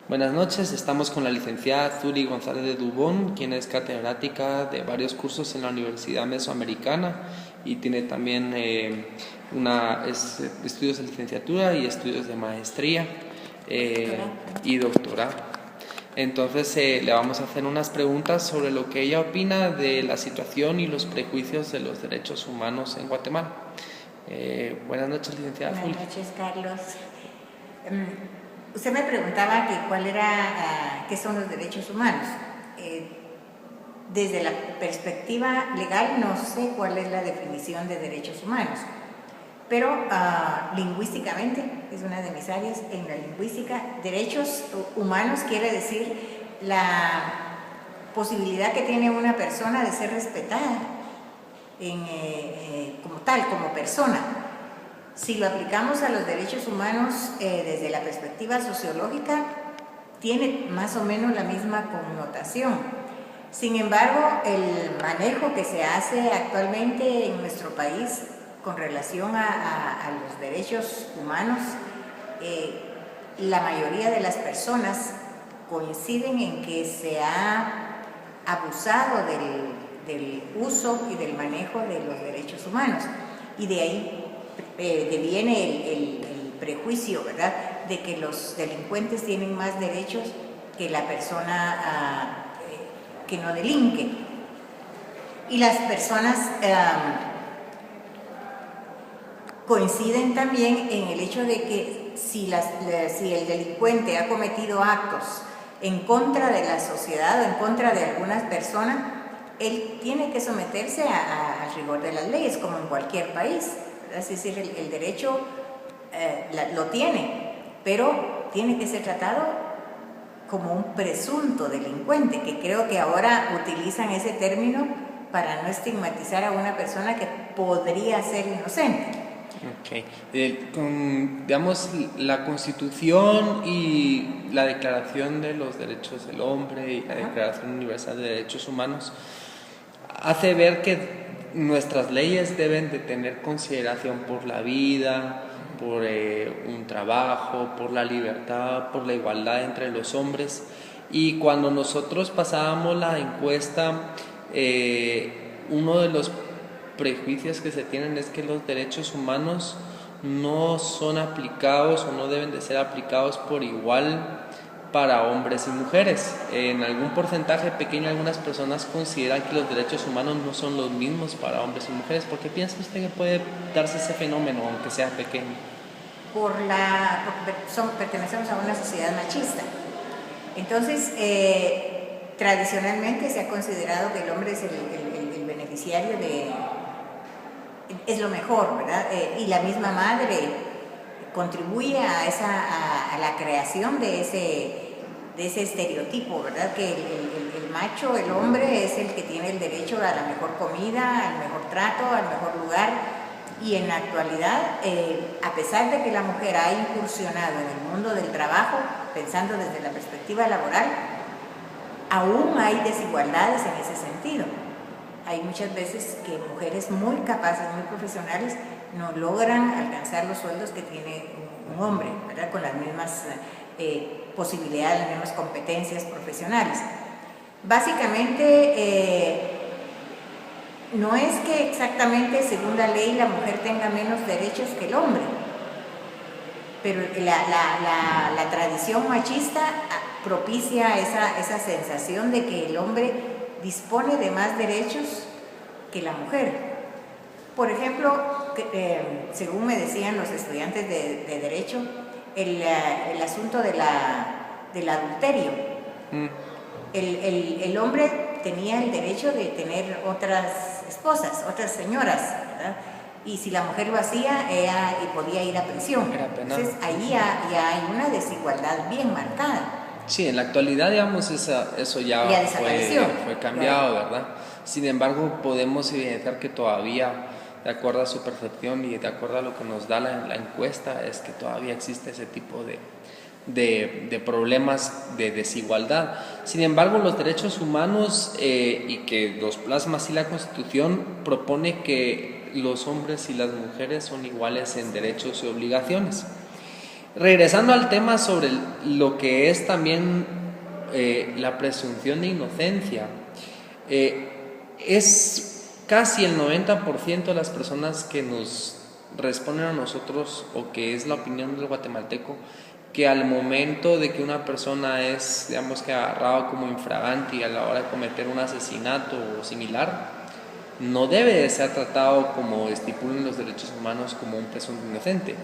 Buenas noches, estamos con la licenciada Zuri González de Dubón, quien es catedrática de varios cursos en la Universidad Mesoamericana y tiene también estudios de licenciatura y estudios de maestría y doctorado. Entonces le vamos a hacer unas preguntas sobre lo que ella opina de la situación y los prejuicios de los derechos humanos en Guatemala. Buenas noches, licenciada Zuri. Buenas noches, Carlos. Usted me preguntaba qué son los derechos humanos. Desde la perspectiva legal no sé cuál es la definición de derechos humanos, pero lingüísticamente es una de mis áreas. En la lingüística, derechos humanos quiere decir la posibilidad que tiene una persona de ser respetada como persona. Si lo aplicamos a los derechos humanos desde la perspectiva sociológica, tiene más o menos la misma connotación. Sin embargo, el manejo que se hace actualmente en nuestro país con relación a los derechos humanos, la mayoría de las personas coinciden en que se ha abusado del uso y del manejo de los derechos humanos, y de ahí deviene el prejuicio, ¿verdad?, de que los delincuentes tienen más derechos que la persona que no delinque. Y las personas coinciden también en el hecho de que si el delincuente ha cometido actos en contra de la sociedad o en contra de algunas personas, él tiene que someterse al rigor de las leyes, como en cualquier país. Es decir, el derecho lo tiene, pero tiene que ser tratado como un presunto delincuente, que creo que ahora utilizan ese término para no estigmatizar a una persona que podría ser inocente. Okay. Digamos, la Constitución y la Declaración de los Derechos del Hombre y la Declaración Universal de Derechos Humanos hace ver que nuestras leyes deben de tener consideración por la vida, por un trabajo, por la libertad, por la igualdad entre los hombres. Y cuando nosotros pasábamos la encuesta, uno de los prejuicios que se tienen es que los derechos humanos no son aplicados o no deben de ser aplicados por igual para hombres y mujeres. En algún porcentaje pequeño algunas personas consideran que los derechos humanos no son los mismos para hombres y mujeres. ¿Por qué piensa usted que puede darse ese fenómeno, aunque sea pequeño? Porque pertenecemos a una sociedad machista. Entonces, tradicionalmente se ha considerado que el hombre es el beneficiario es lo mejor, ¿verdad? Y la misma madre contribuye a la creación de ese estereotipo, ¿verdad? Que el macho, el hombre, es el que tiene el derecho a la mejor comida, al mejor trato, al mejor lugar. Y en la actualidad, a pesar de que la mujer ha incursionado en el mundo del trabajo, pensando desde la perspectiva laboral, aún hay desigualdades en ese sentido. Hay muchas veces que mujeres muy capaces, muy profesionales, no logran alcanzar los sueldos que tiene un hombre, ¿verdad?, con las mismas posibilidades, las mismas competencias profesionales. Básicamente, no es que exactamente según la ley la mujer tenga menos derechos que el hombre, pero la tradición machista propicia esa sensación de que el hombre dispone de más derechos que la mujer. Por ejemplo, según me decían los estudiantes de Derecho, el asunto del adulterio. El hombre tenía el derecho de tener otras esposas, otras señoras, ¿verdad? Y si la mujer lo hacía, ella podía ir a prisión. Entonces ahí ya hay una desigualdad bien marcada. Sí, en la actualidad, digamos, eso ya fue cambiado, ¿verdad? Sin embargo, podemos evidenciar que todavía, de acuerdo a su percepción y de acuerdo a lo que nos da la encuesta, es que todavía existe ese tipo de problemas de desigualdad. Sin embargo, los derechos humanos y que los plasma así la Constitución propone que los hombres y las mujeres son iguales en derechos y obligaciones. Regresando al tema sobre lo que es también la presunción de inocencia, es casi el 90% de las personas que nos responden a nosotros, o que es la opinión del guatemalteco, que al momento de que una persona es, digamos, que agarrado como infraganti a la hora de cometer un asesinato o similar, no debe de ser tratado, como estipulan los derechos humanos, como un presunto inocente.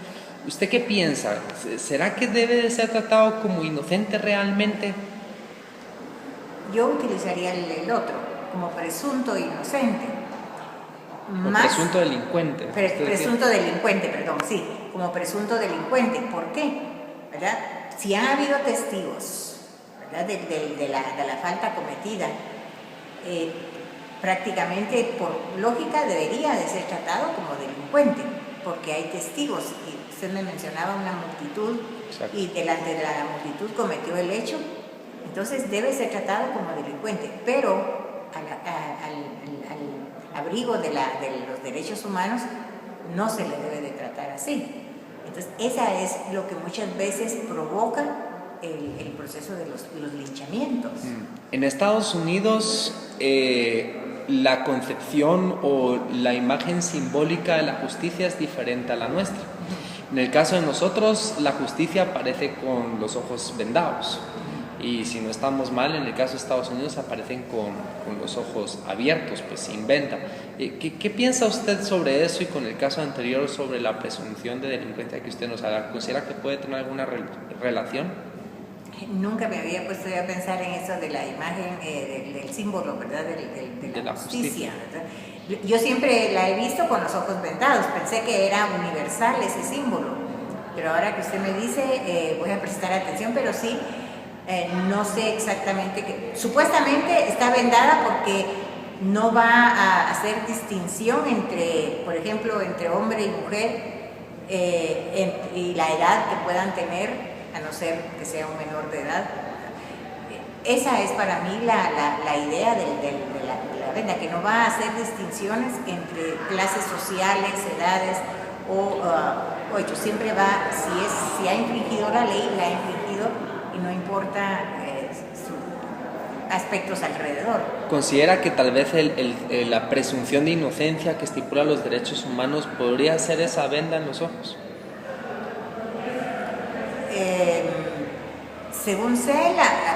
¿Usted qué piensa? ¿Será que debe de ser tratado como inocente realmente? Yo utilizaría el otro, como presunto inocente. O presunto delincuente. Presunto delincuente, perdón, sí, como presunto delincuente. ¿Por qué? ¿Verdad? Si han habido testigos, ¿verdad?, de la falta cometida, prácticamente por lógica debería de ser tratado como delincuente, porque hay testigos, y usted me mencionaba una multitud. Exacto. Y delante de la multitud cometió el hecho, entonces debe ser tratado como delincuente, pero al abrigo de los derechos humanos no se le debe de tratar así. Entonces esa es lo que muchas veces provoca el proceso de los linchamientos. En Estados Unidos la concepción o la imagen simbólica de la justicia es diferente a la nuestra. En el caso de nosotros, la justicia aparece con los ojos vendados, y si no estamos mal, en el caso de Estados Unidos aparecen con los ojos abiertos, pues sin venda. ¿Qué piensa usted sobre eso, y con el caso anterior sobre la presunción de delincuencia que usted nos haga? ¿Considera que puede tener alguna relación? Nunca me había puesto a pensar en eso de la imagen, del símbolo, ¿verdad?, de la justicia, ¿verdad? Yo siempre la he visto con los ojos vendados, pensé que era universal ese símbolo, pero ahora que usted me dice, voy a prestar atención, pero sí, no sé exactamente supuestamente está vendada porque no va a hacer distinción entre, por ejemplo, entre hombre y mujer, y la edad que puedan tener, a no ser que sea un menor de edad. Esa es para mí la idea de la venda, que no va a hacer distinciones entre clases sociales, edades, o hecho, siempre va, si ha infringido la ley, la ha infringido, y no importa aspectos alrededor. ¿Considera que tal vez la presunción de inocencia que estipula los derechos humanos podría ser esa venda en los ojos? Según sé,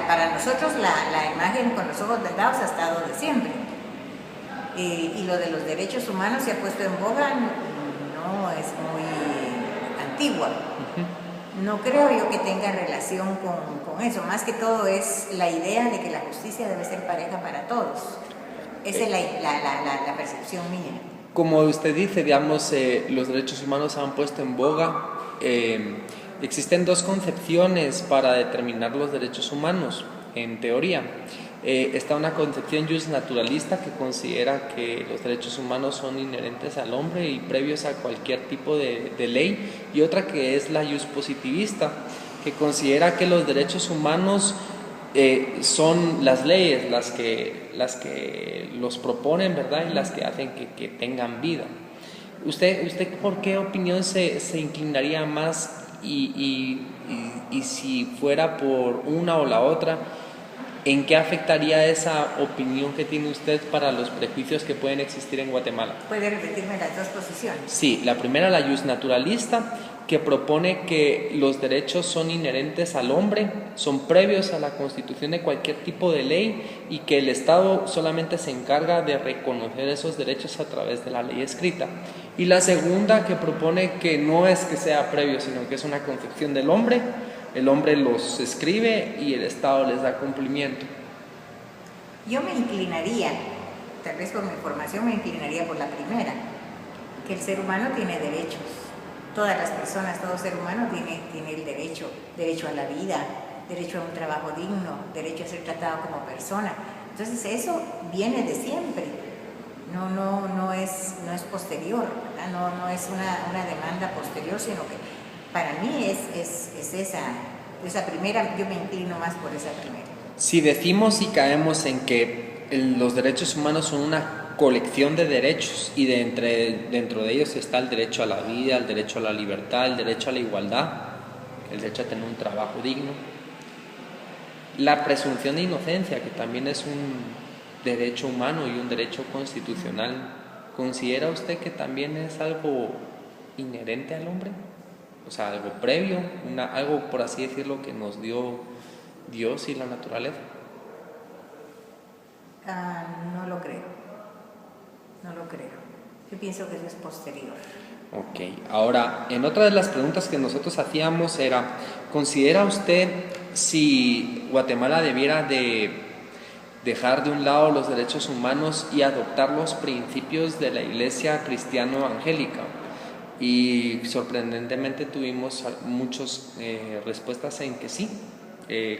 para nosotros la imagen con los ojos vendados ha estado de siempre. Y lo de los derechos humanos se ha puesto en boga, no es muy antigua. No creo yo que tenga relación con eso. Más que todo es la idea de que la justicia debe ser pareja para todos. Esa es la percepción mía. Como usted dice, digamos, los derechos humanos se han puesto en boga. Existen dos concepciones para determinar los derechos humanos, en teoría. Está una concepción justnaturalista que considera que los derechos humanos son inherentes al hombre y previos a cualquier tipo de ley, y otra que es la justpositivista, que considera que los derechos humanos son las leyes las que los proponen, ¿verdad?, y las que hacen que tengan vida. ¿Usted por qué opinión se inclinaría más? Y si fuera por una o la otra, ¿en qué afectaría esa opinión que tiene usted para los prejuicios que pueden existir en Guatemala? ¿Puede repetirme las dos posiciones? Sí, la primera, la justnaturalista, que propone que los derechos son inherentes al hombre, son previos a la constitución de cualquier tipo de ley, y que el Estado solamente se encarga de reconocer esos derechos a través de la ley escrita. Y la segunda, que propone que no es que sea previo, sino que es una concepción del hombre, el hombre los escribe y el Estado les da cumplimiento. Yo me inclinaría, tal vez por mi formación me inclinaría por la primera, que el ser humano tiene derechos. Todas las personas, todo ser humano tiene el derecho a la vida, derecho a un trabajo digno, derecho a ser tratado como persona. Entonces eso viene de siempre, no es posterior, ¿verdad? No es una demanda posterior, sino que para mí es esa primera. Yo me inclino más por esa primera. Si decimos y caemos en que los derechos humanos son una colección de derechos, y dentro de ellos está el derecho a la vida, el derecho a la libertad, el derecho a la igualdad, el derecho a tener un trabajo digno, la presunción de inocencia, que también es un derecho humano y un derecho constitucional. ¿Considera usted que también es algo inherente al hombre? O sea, algo previo, algo, por así decirlo, que nos dio Dios y la naturaleza. No lo creo. Yo pienso que eso es posterior. Ok, ahora, en otra de las preguntas que nosotros hacíamos era, ¿considera usted si Guatemala debiera de dejar de un lado los derechos humanos y adoptar los principios de la Iglesia cristiano-evangélica? Y sorprendentemente tuvimos muchas respuestas en que sí,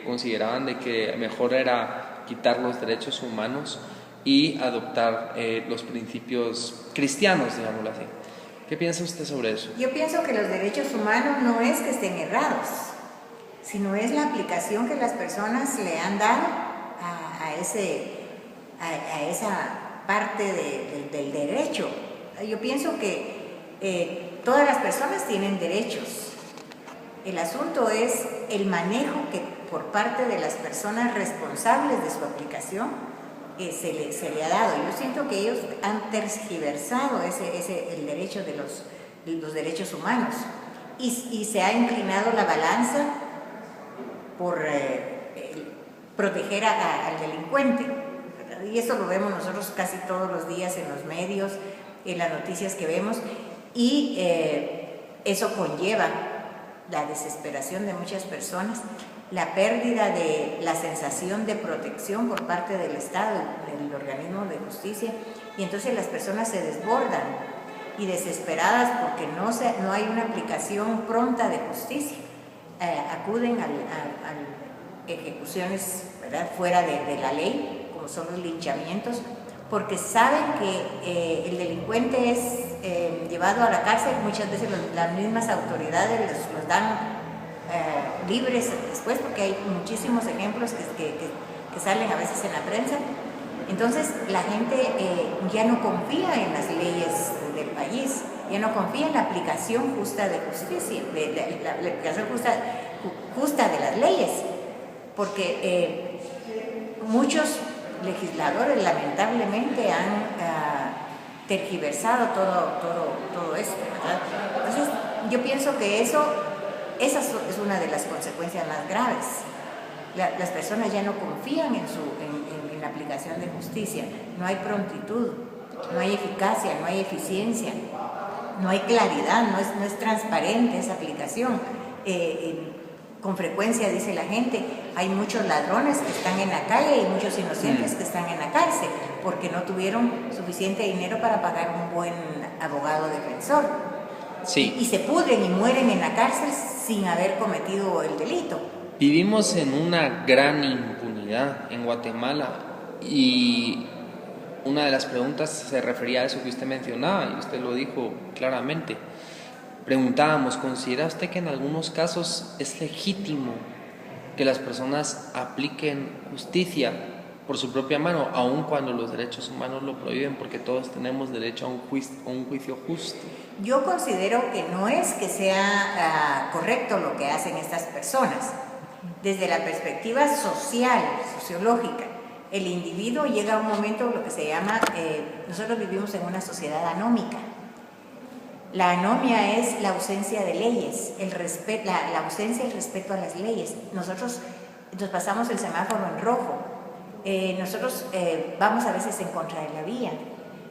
consideraban de que mejor era quitar los derechos humanos y adoptar los principios cristianos, digámoslo así. ¿Qué piensa usted sobre eso? Yo pienso que los derechos humanos no es que estén errados, sino es la aplicación que las personas le han dado a esa parte del derecho. Yo pienso que todas las personas tienen derechos. El asunto es el manejo que por parte de las personas responsables de su aplicación se le ha dado. Yo siento que ellos han tergiversado el derecho de los derechos humanos y se ha inclinado la balanza por proteger al delincuente, ¿verdad? Y eso lo vemos nosotros casi todos los días en los medios, en las noticias que vemos, y eso conlleva la desesperación de muchas personas, la pérdida de la sensación de protección por parte del Estado, del organismo de justicia, y entonces las personas se desbordan y desesperadas porque no hay una aplicación pronta de justicia, acuden a ejecuciones, ¿verdad?, fuera de la ley, como son los linchamientos, porque saben que el delincuente es llevado a la cárcel. Muchas veces las mismas autoridades los dan libres después, porque hay muchísimos ejemplos que salen a veces en la prensa. Entonces la gente ya no confía en las leyes del país, ya no confía en la aplicación justa de justicia, la aplicación justa de las leyes, porque muchos legisladores lamentablemente han tergiversado todo esto, ¿verdad? Entonces yo pienso que esa es una de las consecuencias más graves. Las personas ya no confían en la aplicación de justicia, no hay prontitud, no hay eficacia, no hay eficiencia, no hay claridad, no es transparente esa aplicación. Con frecuencia dice la gente, hay muchos ladrones que están en la calle y muchos inocentes que están en la cárcel porque no tuvieron suficiente dinero para pagar un buen abogado defensor. Sí. Y se pudren y mueren en la cárcel sin haber cometido el delito. Vivimos en una gran impunidad en Guatemala y una de las preguntas se refería a eso que usted mencionaba y usted lo dijo claramente. Preguntábamos, ¿considera usted que en algunos casos es legítimo que las personas apliquen justicia por su propia mano, aun cuando los derechos humanos lo prohíben, porque todos tenemos derecho a un juicio justo? Yo considero que no es que sea correcto lo que hacen estas personas. Desde la perspectiva social, sociológica, el individuo llega a un momento, lo que se llama, nosotros vivimos en una sociedad anómica. La anomia es la ausencia de leyes, la ausencia del respeto a las leyes. Nosotros nos pasamos el semáforo en rojo, nosotros vamos a veces en contra de la vía,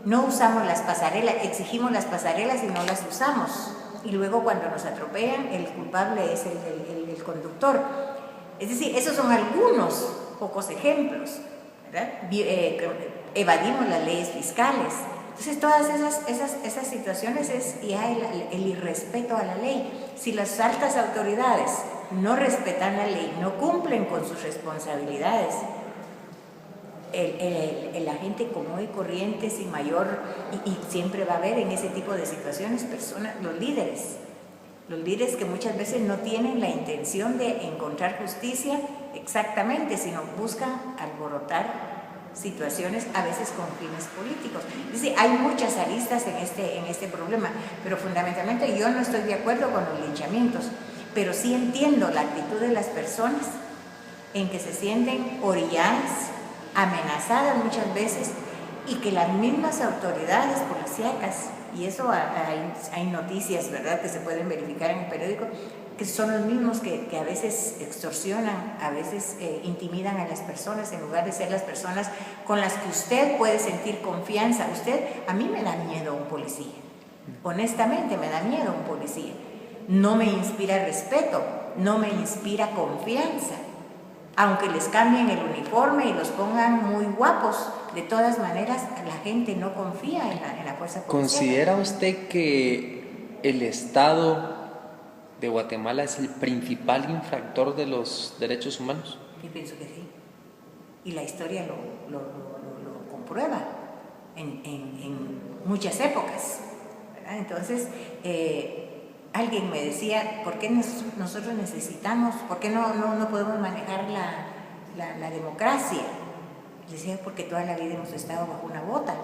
no usamos las pasarelas, exigimos las pasarelas y no las usamos. Y luego cuando nos atropellan, el culpable es el conductor. Es decir, esos son algunos pocos ejemplos, ¿verdad? Evadimos las leyes fiscales. Entonces todas esas situaciones es ya el irrespeto a la ley. Si las altas autoridades no respetan la ley, no cumplen con sus responsabilidades, la gente común y corriente, sin mayor, y siempre va a haber en ese tipo de situaciones personas, los líderes que muchas veces no tienen la intención de encontrar justicia exactamente, sino buscan alborotar situaciones a veces con fines políticos. Es decir, hay muchas aristas en este problema, pero fundamentalmente yo no estoy de acuerdo con los linchamientos, pero sí entiendo la actitud de las personas en que se sienten orilladas, amenazadas muchas veces, y que las mismas autoridades policíacas, y eso hay noticias, ¿verdad?, que se pueden verificar en el periódico, que son los mismos que a veces extorsionan, a veces intimidan a las personas, en lugar de ser las personas con las que usted puede sentir confianza. A mí me da miedo un policía, honestamente me da miedo un policía. No me inspira respeto, no me inspira confianza. Aunque les cambien el uniforme y los pongan muy guapos, de todas maneras la gente no confía en la fuerza policial. ¿Considera usted que el Estado de Guatemala es el principal infractor de los derechos humanos? Yo pienso que sí. Y la historia lo comprueba en muchas épocas, ¿verdad? Entonces, alguien me decía, ¿por qué nosotros necesitamos, por qué no podemos manejar la democracia? Le decía, porque toda la vida hemos estado bajo una bota.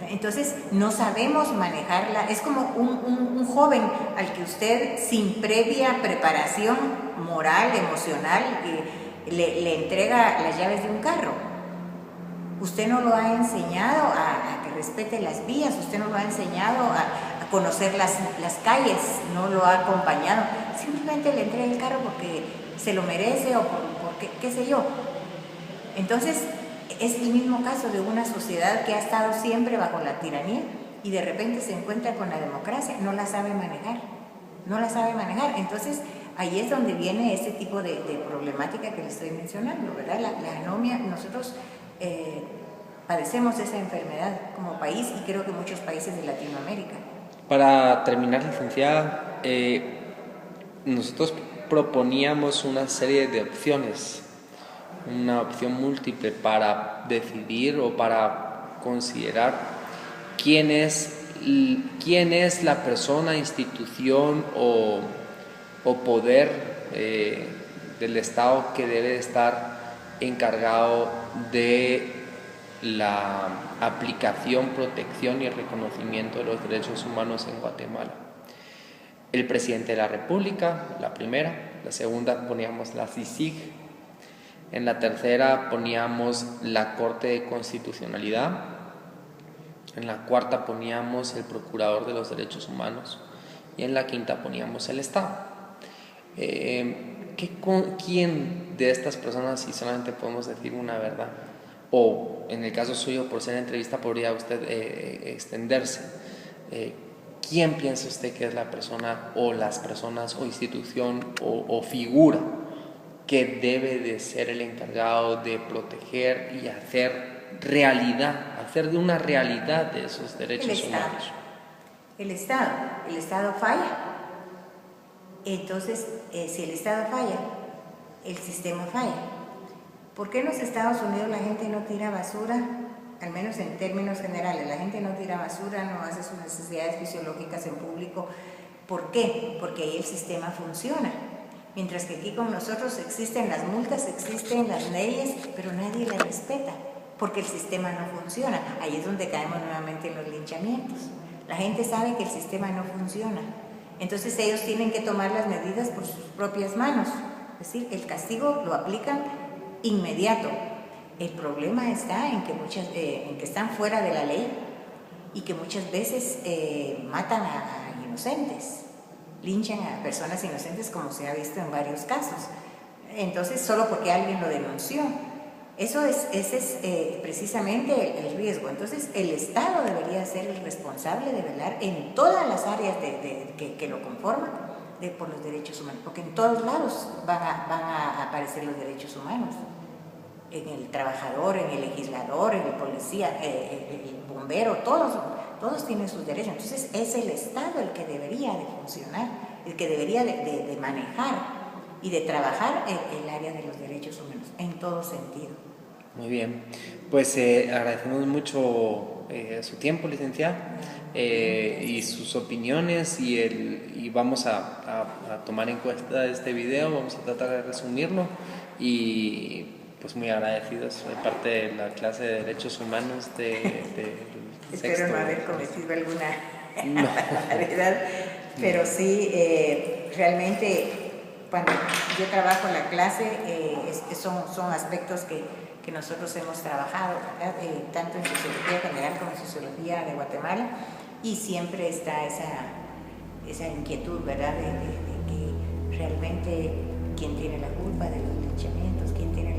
Entonces, no sabemos manejarla. Es como un joven al que usted, sin previa preparación moral, emocional, le entrega las llaves de un carro. Usted no lo ha enseñado a que respete las vías, usted no lo ha enseñado a conocer las calles, no lo ha acompañado. Simplemente le entrega el carro porque se lo merece o porque qué sé yo. Entonces, es el mismo caso de una sociedad que ha estado siempre bajo la tiranía y de repente se encuentra con la democracia, no la sabe manejar. Entonces, ahí es donde viene ese tipo de problemática que le estoy mencionando, ¿verdad? La anomia, nosotros padecemos esa enfermedad como país y creo que muchos países de Latinoamérica. Para terminar, licenciada, nosotros proponíamos una serie de opciones, una opción múltiple para decidir o para considerar quién es la persona, institución o poder del Estado que debe estar encargado de la aplicación, protección y el reconocimiento de los derechos humanos en Guatemala. El presidente de la República, la primera; la segunda poníamos la CICIG; en la tercera poníamos la Corte de Constitucionalidad; en la cuarta poníamos el Procurador de los Derechos Humanos; y en la quinta poníamos el Estado. ¿Quién de estas personas, si solamente podemos decir una verdad, o en el caso suyo, por ser entrevista, podría usted extenderse, quién piensa usted que es la persona o las personas o institución o figura que debe de ser el encargado de proteger y hacer de una realidad de esos derechos humanos? El Estado falla. Entonces, si el Estado falla, el sistema falla. ¿Por qué en los Estados Unidos la gente no tira basura? Al menos en términos generales, la gente no tira basura, no hace sus necesidades fisiológicas en público. ¿Por qué? Porque ahí el sistema funciona. Mientras que aquí con nosotros existen las multas, existen las leyes, pero nadie las respeta, porque el sistema no funciona. Ahí es donde caemos nuevamente en los linchamientos. La gente sabe que el sistema no funciona. Entonces ellos tienen que tomar las medidas por sus propias manos. Es decir, el castigo lo aplican inmediato. El problema está en que están fuera de la ley y que muchas veces matan a inocentes, linchan a personas inocentes, como se ha visto en varios casos. Entonces, solo porque alguien lo denunció. Ese es precisamente el riesgo. Entonces, el Estado debería ser el responsable de velar en todas las áreas que lo conforman por los derechos humanos, porque en todos lados van a aparecer los derechos humanos. En el trabajador, en el legislador, en el policía, el bombero, todos tienen sus derechos. Entonces es el Estado el que debería de funcionar, el que debería de manejar y de trabajar el área de los derechos humanos en todo sentido. Muy bien, pues agradecemos mucho su tiempo, licenciada, y sus opiniones, y vamos a tomar en cuenta este video, vamos a tratar de resumirlo, y pues muy agradecidos de parte de la clase de Derechos Humanos de Espero no haber cometido alguna barbaridad, pero sí realmente cuando yo trabajo en la clase son aspectos que nosotros hemos trabajado, ¿verdad? Tanto en sociología general como en sociología de Guatemala, y siempre está esa inquietud, ¿verdad? De que realmente quién tiene la culpa de los linchamientos, quién tiene